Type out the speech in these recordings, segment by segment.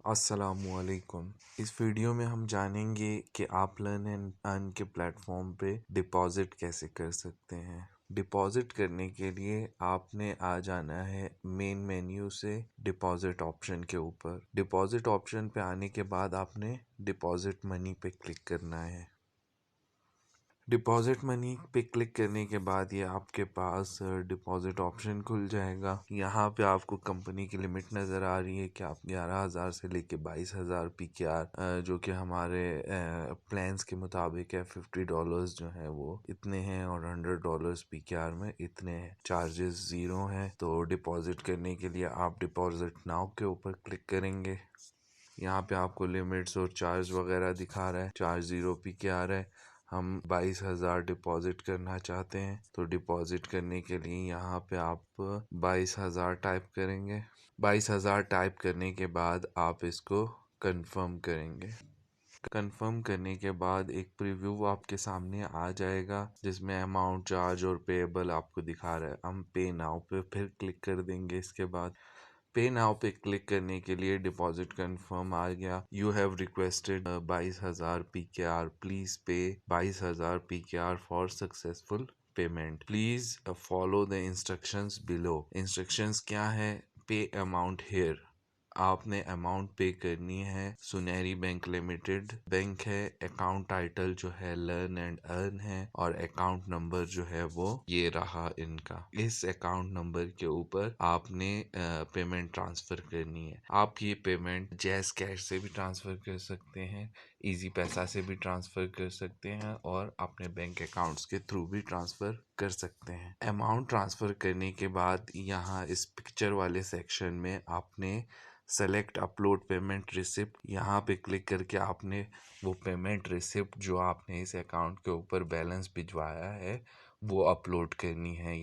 अस्सलामुअलैकुम। इस वीडियो में हम जानेंगे कि आप लर्न एंड अर्न के प्लेटफॉर्म पे डिपॉजिट कैसे कर सकते हैं। डिपॉजिट करने के लिए आपने आ जाना है मेन मेन्यू से डिपॉजिट ऑप्शन के ऊपर। डिपॉजिट ऑप्शन पे आने के बाद आपने डिपॉजिट मनी पे क्लिक करना है। डिपॉजिट मनी पे क्लिक करने के बाद ये आपके पास डिपॉजिट ऑप्शन खुल जाएगा। यहाँ पे आपको कंपनी की लिमिट नज़र आ रही है कि आप 11,000 से लेके 22,000 PKR जो कि हमारे प्लान्स के मुताबिक है। $50 जो है वो इतने हैं और $100 PKR में इतने हैं। चार्जेस ज़ीरो हैं। तो डिपॉजिट करने के लिए आप डिपॉजिट नाउ के ऊपर क्लिक करेंगे। यहाँ पे आपको लिमिट्स और चार्ज वगैरह दिखा रहा है। चार्ज 0 PKR है। हम 22,000 डिपॉजिट करना चाहते हैं तो डिपॉजिट करने के लिए यहाँ पे आप 22,000 टाइप करेंगे। 22,000 टाइप करने के बाद आप इसको कंफर्म करेंगे। कंफर्म करने के बाद एक प्रीव्यू आपके सामने आ जाएगा जिसमें अमाउंट, चार्ज और पेएबल आपको दिखा रहा है। हम पे नाउ पे फिर क्लिक कर देंगे। इसके बाद पे नाउ पे क्लिक करने के लिए डिपॉजिट कंफर्म आ गया। You have requested 22,000 PKR, please pay 22,000 PKR for successful payment, please follow the instructions below. Instructions क्या है? पे अमाउंट हेयर। आपने अमाउंट पे करनी है। सुनहरी बैंक लिमिटेड बैंक है। अकाउंट टाइटल जो है लर्न एंड अर्न है और अकाउंट नंबर जो है वो ये रहा इनका। इस अकाउंट नंबर के ऊपर आपने पेमेंट ट्रांसफर करनी है। आप ये पेमेंट जैज़ कैश से भी ट्रांसफर कर सकते हैं, इजी पैसा से भी ट्रांसफर कर सकते हैं और अपने बैंक अकाउंट्स के थ्रू भी ट्रांसफर कर सकते हैं। अमाउंट ट्रांसफर करने के बाद यहाँ इस पिक्चर वाले सेक्शन में आपने सेलेक्ट अपलोड पेमेंट रिसिप्ट, यहाँ पे क्लिक करके आपने वो पेमेंट रिसिप्ट जो आपने इस अकाउंट के ऊपर बैलेंस भिजवाया है वो अपलोड करनी है।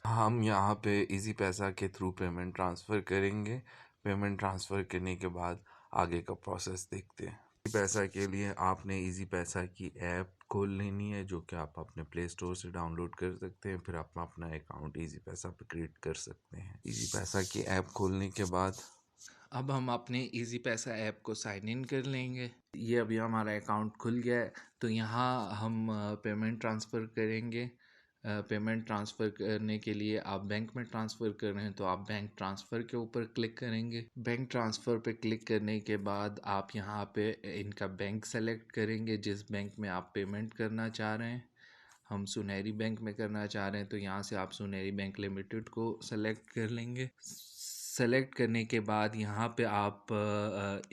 हम यहाँ पे इजी पैसा के थ्रू पेमेंट ट्रांसफ़र करेंगे। पेमेंट ट्रांसफ़र करने के बाद आगे का प्रोसेस देखते हैं। इजी पैसा के लिए आपने इजी पैसा की ऐप खोल लेनी है जो कि आप अपने प्ले स्टोर से डाउनलोड कर सकते हैं। फिर आप अपना अकाउंट इजी पैसा पे क्रिएट कर सकते हैं। इजी पैसा की ऐप खोलने के बाद अब हम अपने इजी पैसा ऐप को साइन इन कर लेंगे। ये अभी हमारा अकाउंट खुल गया है तो यहाँ हम पेमेंट ट्रांसफ़र करेंगे। पेमेंट ट्रांसफ़र करने के लिए आप बैंक में ट्रांसफ़र कर रहे हैं तो आप बैंक ट्रांसफ़र के ऊपर क्लिक करेंगे। बैंक ट्रांसफ़र पे क्लिक करने के बाद आप यहाँ पे इनका बैंक सेलेक्ट करेंगे जिस बैंक में आप पेमेंट करना चाह रहे हैं। हम सुनहरी बैंक में करना चाह रहे हैं तो यहाँ से आप सुनहरी बैंक लिमिटेड को सेलेक्ट कर लेंगे। सेलेक्ट करने के बाद यहाँ पे आप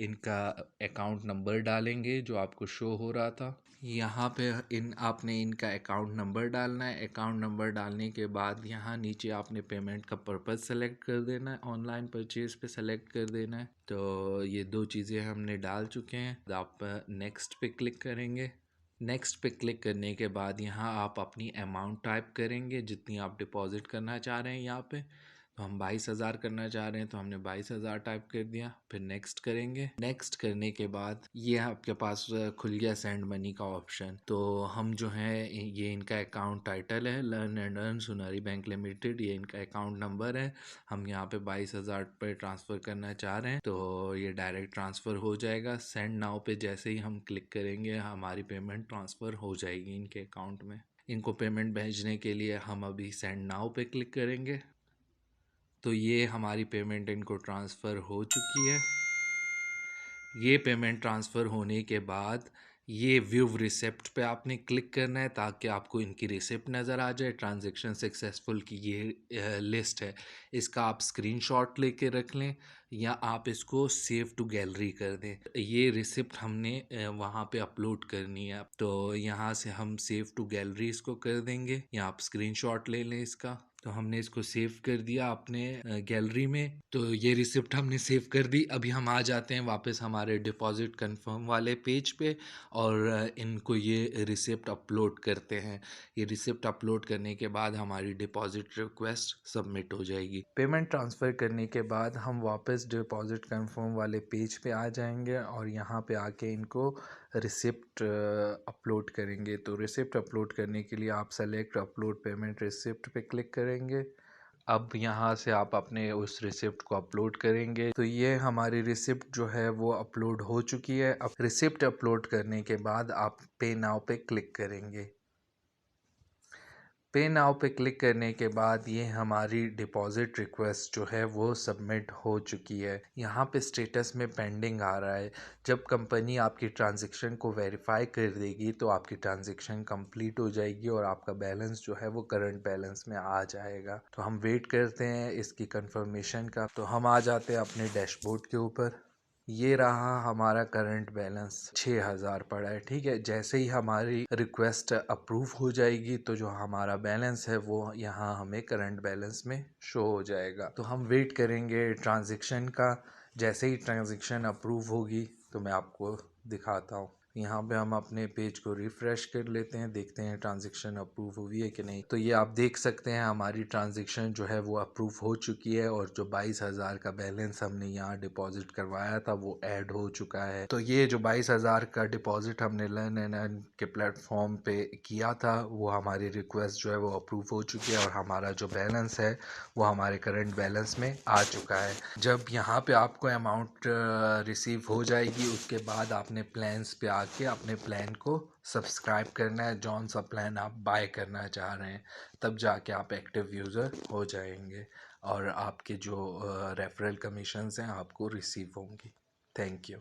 इनका अकाउंट नंबर डालेंगे जो आपको शो हो रहा था। यहाँ पे आपने इनका अकाउंट नंबर डालना है। अकाउंट नंबर डालने के बाद यहाँ नीचे आपने पेमेंट का पर्पज़ सेलेक्ट कर देना है। ऑनलाइन परचेज पे सेलेक्ट कर देना है। तो ये दो चीज़ें हमने डाल चुके हैं। आप नेक्स्ट पे क्लिक करेंगे। नेक्स्ट पे क्लिक करने के बाद यहाँ आप अपनी अमाउंट टाइप करेंगे जितनी आप डिपॉज़िट करना चाह रहे हैं। यहाँ पे तो हम 22,000 करना चाह रहे हैं तो हमने 22,000 टाइप कर दिया। फिर नेक्स्ट करेंगे। नेक्स्ट करने के बाद ये आपके पास खुल गया सेंड मनी का ऑप्शन। तो हम जो है ये इनका अकाउंट टाइटल है लर्न एंड अर्न सुनहरी बैंक लिमिटेड, ये इनका अकाउंट नंबर है। हम यहाँ पे 22,000 पे ट्रांसफ़र करना चाह रहे हैं तो ये डायरेक्ट ट्रांसफ़र हो जाएगा। सेंड नाउ पे जैसे ही हम क्लिक करेंगे हमारी पेमेंट ट्रांसफ़र हो जाएगी इनके अकाउंट में। इनको पेमेंट भेजने के लिए हम अभी सेंड नाउ पे क्लिक करेंगे तो ये हमारी पेमेंट इनको ट्रांसफ़र हो चुकी है। ये पेमेंट ट्रांसफ़र होने के बाद ये व्यू रिसिप्ट पे आपने क्लिक करना है ताकि आपको इनकी रिसिप्ट नज़र आ जाए। ट्रांजैक्शन सक्सेसफुल की ये लिस्ट है। इसका आप स्क्रीनशॉट लेके रख लें या आप इसको सेव टू गैलरी कर दें। ये रिसिप्ट हमने वहाँ पे अपलोड करनी है तो यहाँ से हम सेव टू गैलरी इसको कर देंगे या आप स्क्रीनशॉट ले लें इसका। तो हमने इसको सेव कर दिया अपने गैलरी में। तो ये रिसिप्ट हमने सेव कर दी। अभी हम आ जाते हैं वापस हमारे डिपॉजिट कंफर्म वाले पेज पे और इनको ये रिसिप्ट अपलोड करते हैं। ये रिसिप्ट अपलोड करने के बाद हमारी डिपॉजिट रिक्वेस्ट सबमिट हो जाएगी। पेमेंट ट्रांसफ़र करने के बाद हम वापस डिपॉजिट कंफर्म वाले पेज पे आ जाएंगे और यहाँ पे आके इनको रिसिप्ट अपलोड करेंगे। तो रिसिप्ट अपलोड करने के लिए आप सेलेक्ट अपलोड पेमेंट रिसिप्ट पे क्लिक करेंगे अब यहाँ से आप अपने उस रिसिप्ट को अपलोड करेंगे। तो ये हमारी रिसिप्ट जो है वो अपलोड हो चुकी है। अब रिसिप्ट अपलोड करने के बाद आप पे नाउ पे क्लिक करेंगे। पे नाउ पे क्लिक करने के बाद ये हमारी डिपॉज़िट रिक्वेस्ट जो है वो सबमिट हो चुकी है। यहाँ पे स्टेटस में पेंडिंग आ रहा है। जब कंपनी आपकी ट्रांज़ैक्शन को वेरीफाई कर देगी तो आपकी ट्रांज़ैक्शन कंप्लीट हो जाएगी और आपका बैलेंस जो है वो करंट बैलेंस में आ जाएगा। तो हम वेट करते हैं इसकी कंफर्मेशन का। तो हम आ जाते हैं अपने डैशबोर्ड के ऊपर। ये रहा हमारा करंट बैलेंस 6000 पड़ा है। ठीक है, जैसे ही हमारी रिक्वेस्ट अप्रूव हो जाएगी तो जो हमारा बैलेंस है वो यहाँ हमें करंट बैलेंस में शो हो जाएगा। तो हम वेट करेंगे ट्रांजैक्शन का। जैसे ही ट्रांजैक्शन अप्रूव होगी तो मैं आपको दिखाता हूँ। यहाँ पे हम अपने पेज को रिफ़्रेश कर लेते हैं, देखते हैं ट्रांजैक्शन अप्रूव हुई है कि नहीं। तो ये आप देख सकते हैं हमारी ट्रांजैक्शन जो है वो अप्रूव हो चुकी है और जो 22,000 का बैलेंस हमने यहाँ डिपॉजिट करवाया था वो ऐड हो चुका है। तो ये जो 22,000 का डिपॉजिट हमने लर्न एंड अर्न के प्लेटफॉर्म पे किया था वो हमारी रिक्वेस्ट जो है वो अप्रूव हो चुकी है और हमारा जो बैलेंस है वो हमारे करंट बैलेंस में आ चुका है। जब यहाँ पे आपको अमाउंट रिसीव हो जाएगी उसके बाद आपने प्लान्स पे आके अपने प्लान को सब्सक्राइब करना है। जौन सा प्लान आप बाय करना चाह रहे हैं तब जाके आप एक्टिव यूज़र हो जाएंगे और आपके जो रेफरल कमीशंस हैं आपको रिसीव होंगी। Thank you.